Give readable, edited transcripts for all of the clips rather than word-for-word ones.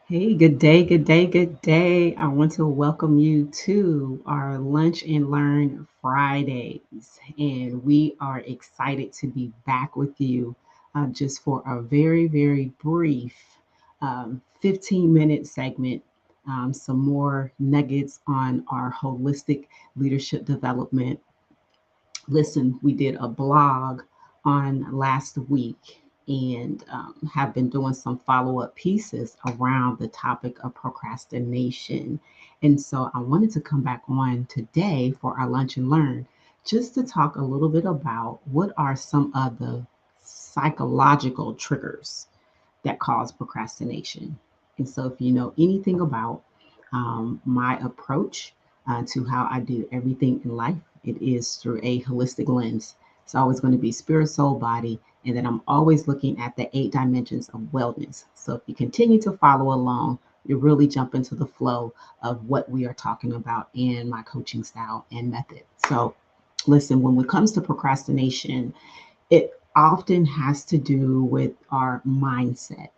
Hey, good day, good day, good day. I want to welcome you to our Lunch and Learn Fridays. And we are excited to be back with you just for a very, very brief 15-minute segment. Some more nuggets on our holistic leadership development. Listen, we did a blog on last week and have been doing some follow up pieces around the topic of procrastination. And so I wanted to come back on today for our lunch and learn just to talk a little bit about what are some of the psychological triggers that cause procrastination. And so, if you know anything about my approach to how I do everything in life, it is through a holistic lens. It's always going to be spirit, soul, body, and then I'm always looking at the 8 dimensions of wellness. So, if you continue to follow along, you really jump into the flow of what we are talking about in my coaching style and method. So, listen, when it comes to procrastination, it often has to do with our mindset.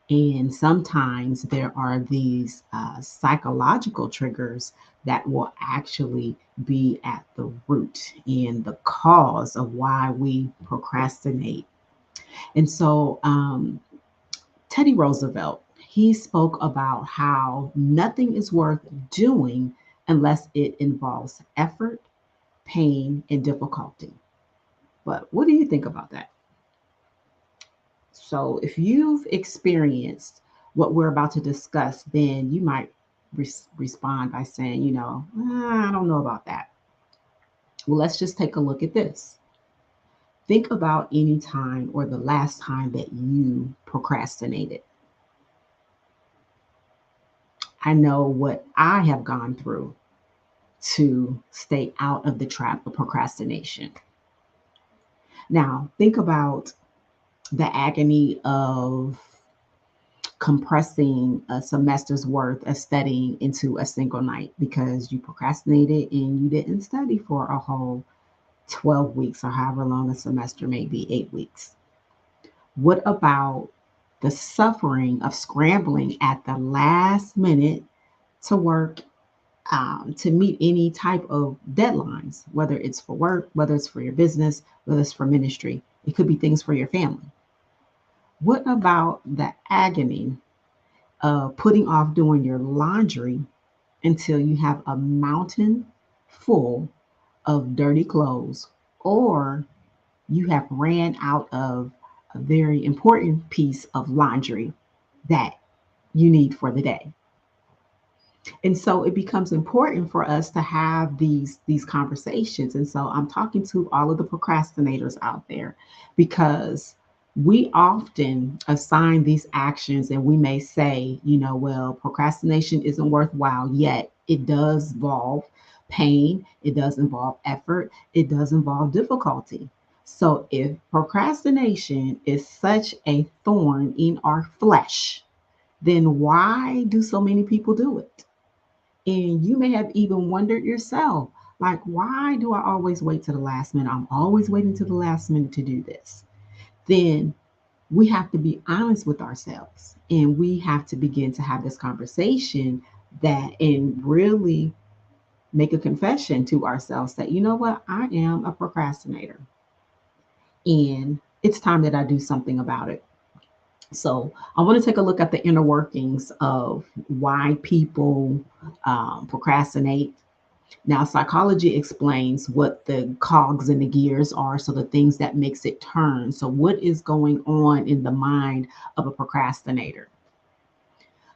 And sometimes there are these psychological triggers that will actually be at the root and the cause of why we procrastinate. And so, Teddy Roosevelt, he spoke about how nothing is worth doing unless it involves effort, pain, and difficulty. But what do you think about that? So if you've experienced what we're about to discuss, then you might respond by saying, I don't know about that. Well, let's just take a look at this. Think about any time or the last time that you procrastinated. I know what I have gone through to stay out of the trap of procrastination. Now, think about the agony of compressing a semester's worth of studying into a single night because you procrastinated and you didn't study for a whole 12 weeks or however long a semester may be, 8 weeks. What about the suffering of scrambling at the last minute to work, to meet any type of deadlines, whether it's for work, whether it's for your business, whether it's for ministry? It could be things for your family. What about the agony putting off doing your laundry until you have a mountain full of dirty clothes, or you have ran out of a very important piece of laundry that you need for the day? And so it becomes important for us to have these conversations. And so I'm talking to all of the procrastinators out there because we often assign these actions and we may say, well, procrastination isn't worthwhile, yet it does involve pain, it does involve effort, it does involve difficulty. So if procrastination is such a thorn in our flesh, then why do so many people do it? And you may have even wondered yourself, like, why do I always wait to the last minute? I'm always waiting to the last minute to do this. Then we have to be honest with ourselves and we have to begin to have this conversation that and really make a confession to ourselves that, you know what, I am a procrastinator and it's time that I do something about it. So I want to take a look at the inner workings of why people procrastinate. Now, psychology explains what the cogs and the gears are, so the things that makes it turn. So what is going on in the mind of a procrastinator?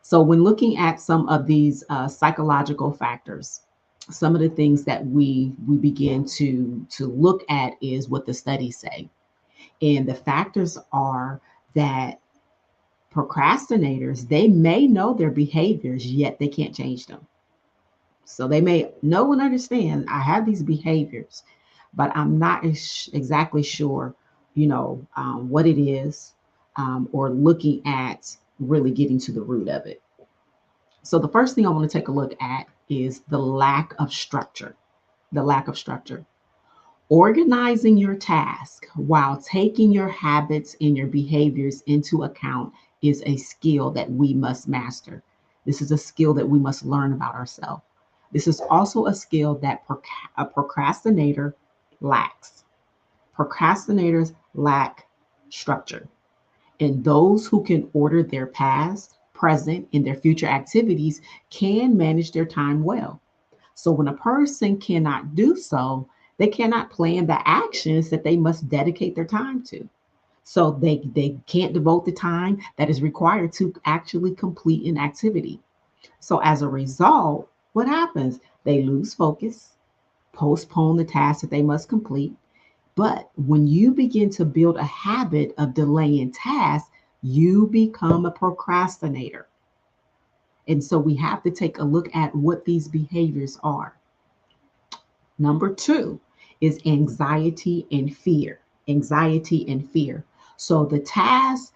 So when looking at some of these psychological factors, some of the things that we begin to look at is what the studies say. And the factors are that procrastinators, they may know their behaviors, yet they can't change them. So they may know and understand I have these behaviors, but I'm not exactly sure, what it is, or looking at really getting to the root of it. So the first thing I want to take a look at is the lack of structure. The lack of structure. Organizing your task while taking your habits and your behaviors into account is a skill that we must master. This is a skill that we must learn about ourselves. This is also a skill that a procrastinator lacks. Procrastinators lack structure. And those who can order their past, present, and their future activities can manage their time well. So when a person cannot do so, they cannot plan the actions that they must dedicate their time to. So they can't devote the time that is required to actually complete an activity. So as a result, what happens? They lose focus, postpone the task that they must complete. But when you begin to build a habit of delaying tasks, you become a procrastinator. And so we have to take a look at what these behaviors are. Number two is anxiety and fear. Anxiety and fear. So the tasks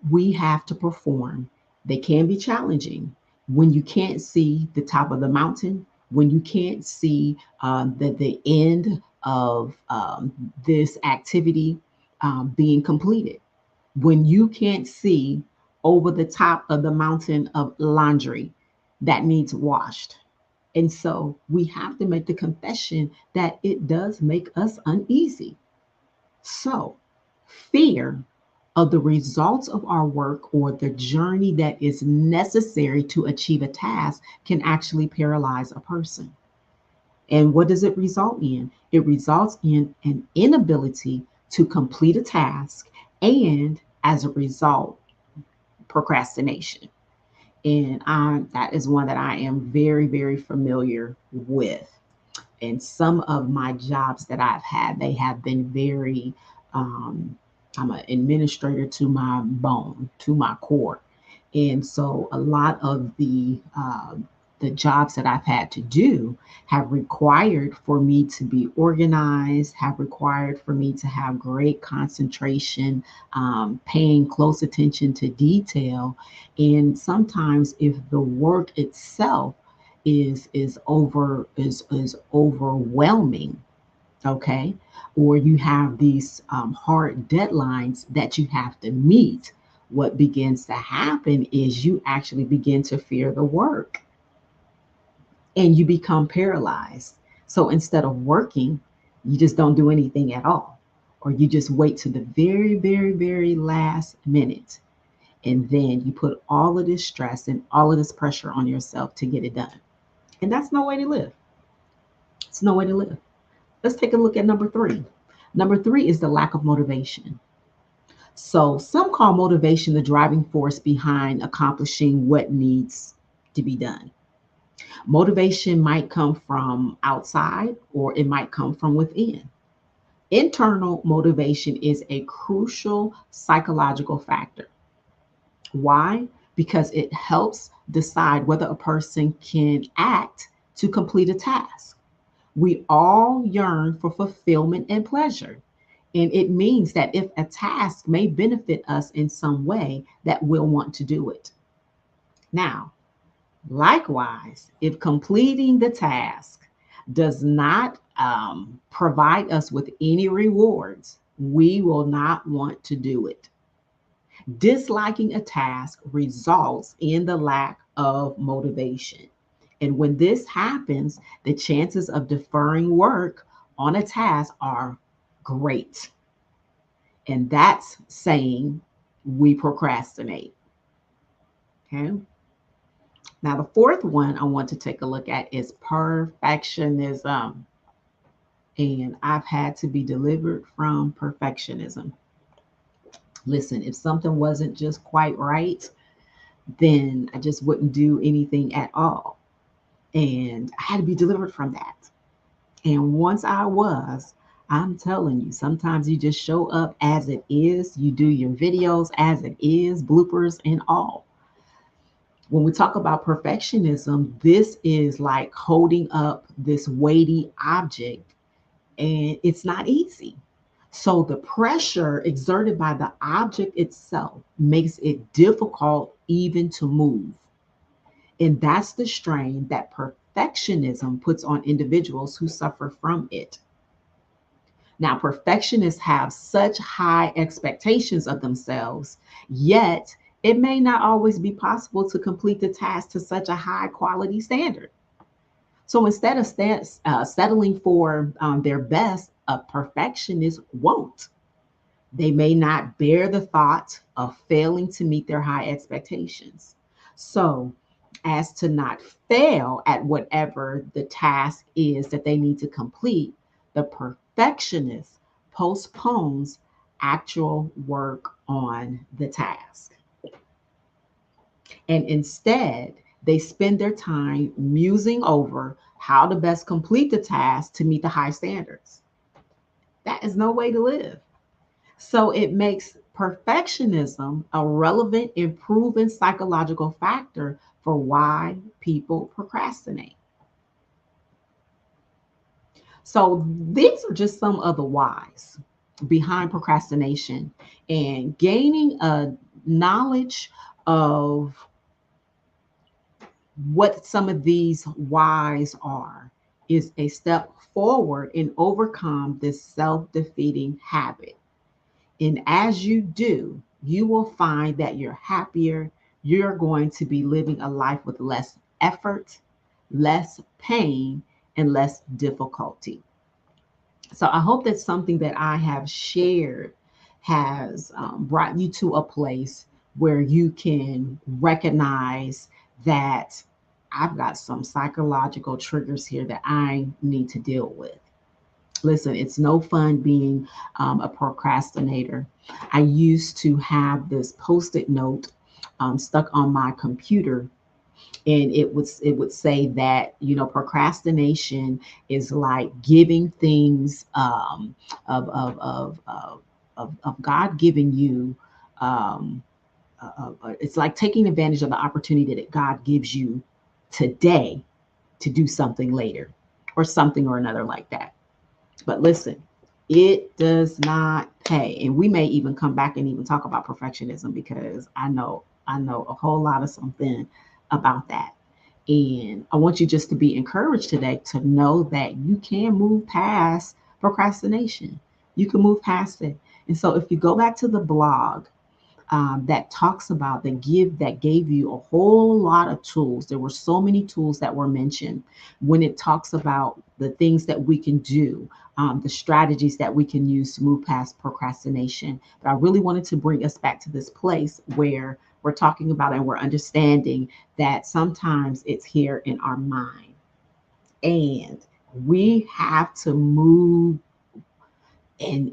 we have to perform, they can be challenging when you can't see the top of the mountain, when you can't see the end of this activity being completed, when you can't see over the top of the mountain of laundry that needs washed. And so we have to make the confession that it does make us uneasy. So, fear of the results of our work or the journey that is necessary to achieve a task can actually paralyze a person. And what does it result in? It results in an inability to complete a task and, as a result, procrastination. And that is one that I am very, very familiar with. And some of my jobs that I've had, they have been very, um, I'm an administrator to my bone, to my core. And so a lot of the jobs that I've had to do have required for me to be organized, have required for me to have great concentration, paying close attention to detail. And sometimes if the work itself is overwhelming, okay, or you have these hard deadlines that you have to meet, what begins to happen is you actually begin to fear the work and you become paralyzed. So instead of working, you just don't do anything at all, or you just wait to the very, very, very last minute. And then you put all of this stress and all of this pressure on yourself to get it done. And that's no way to live. It's no way to live. Let's take a look at number three. Number three is the lack of motivation. So some call motivation the driving force behind accomplishing what needs to be done. Motivation might come from outside or it might come from within. Internal motivation is a crucial psychological factor. Why? Because it helps decide whether a person can act to complete a task. We all yearn for fulfillment and pleasure. And it means that if a task may benefit us in some way, that we'll want to do it. Now, likewise, if completing the task does not provide us with any rewards, we will not want to do it. Disliking a task results in the lack of motivation. And when this happens, the chances of deferring work on a task are great. And that's saying we procrastinate. Okay. Now, the fourth one I want to take a look at is perfectionism. And I've had to be delivered from perfectionism. Listen, if something wasn't just quite right, then I just wouldn't do anything at all. And I had to be delivered from that. And once I was, I'm telling you, sometimes you just show up as it is. You do your videos as it is, bloopers and all. When we talk about perfectionism, this is like holding up this weighty object, and it's not easy. So the pressure exerted by the object itself makes it difficult even to move. And that's the strain that perfectionism puts on individuals who suffer from it. Now, perfectionists have such high expectations of themselves, yet It may not always be possible to complete the task to such a high quality standard. So instead of settling for their best, a perfectionist won't. They may not bear the thought of failing to meet their high expectations. So, as to not fail at whatever the task is that they need to complete, the perfectionist postpones actual work on the task. And instead, they spend their time musing over how to best complete the task to meet the high standards. That is no way to live. So it makes perfectionism a relevant and proven psychological factor for why people procrastinate. So these are just some of the whys behind procrastination, and gaining a knowledge of what some of these whys are is a step forward in overcome this self-defeating habit. And as you do, you will find that you're happier. You're going to be living a life with less effort, less pain, and less difficulty. So I hope that something that I have shared has brought you to a place where you can recognize that I've got some psychological triggers here that I need to deal with. Listen, it's no fun being a procrastinator. I used to have this post-it note stuck on my computer, and it would say that procrastination is like giving things of God giving you. Um, it's like taking advantage of the opportunity that God gives you today to do something later, or something or another like that. But listen, it does not pay. And we may even come back and even talk about perfectionism, because I know a whole lot of something about that. And I want you just to be encouraged today to know that you can move past procrastination. You can move past it. And so if you go back to the blog, that talks about that gave you a whole lot of tools. There were so many tools that were mentioned when it talks about the things that we can do, the strategies that we can use to move past procrastination. But I really wanted to bring us back to this place where we're talking about and we're understanding that sometimes it's here in our mind, and we have to move and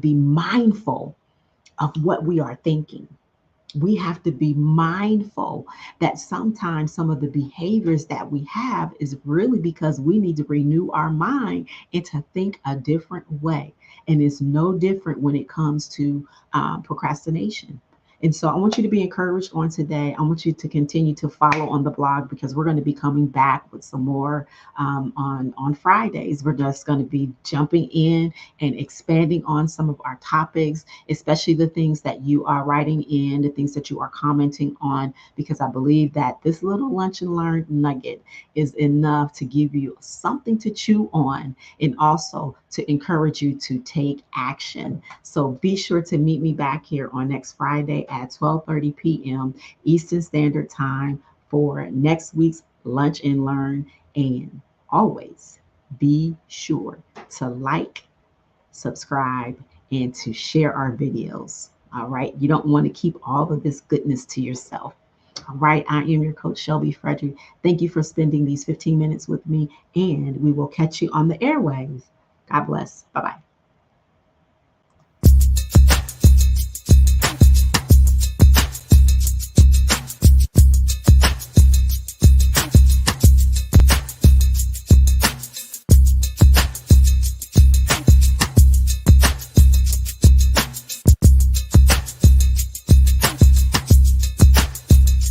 be mindful of what we are thinking. We have to be mindful that sometimes some of the behaviors that we have is really because we need to renew our mind and to think a different way. And it's no different when it comes to procrastination. And so I want you to be encouraged on today. I want you to continue to follow on the blog, because we're going to be coming back with some more on Fridays. We're just going to be jumping in and expanding on some of our topics, especially the things that you are writing in, the things that you are commenting on, because I believe that this little lunch and learn nugget is enough to give you something to chew on, and also to encourage you to take action. So be sure to meet me back here on next Friday at 12:30 p.m. Eastern Standard Time for next week's Lunch and Learn. And always be sure to like, subscribe, and to share our videos. All right. You don't want to keep all of this goodness to yourself. All right. I am your coach, Shelby Frederick. Thank you for spending these 15 minutes with me, and we will catch you on the airwaves. God bless. Bye bye.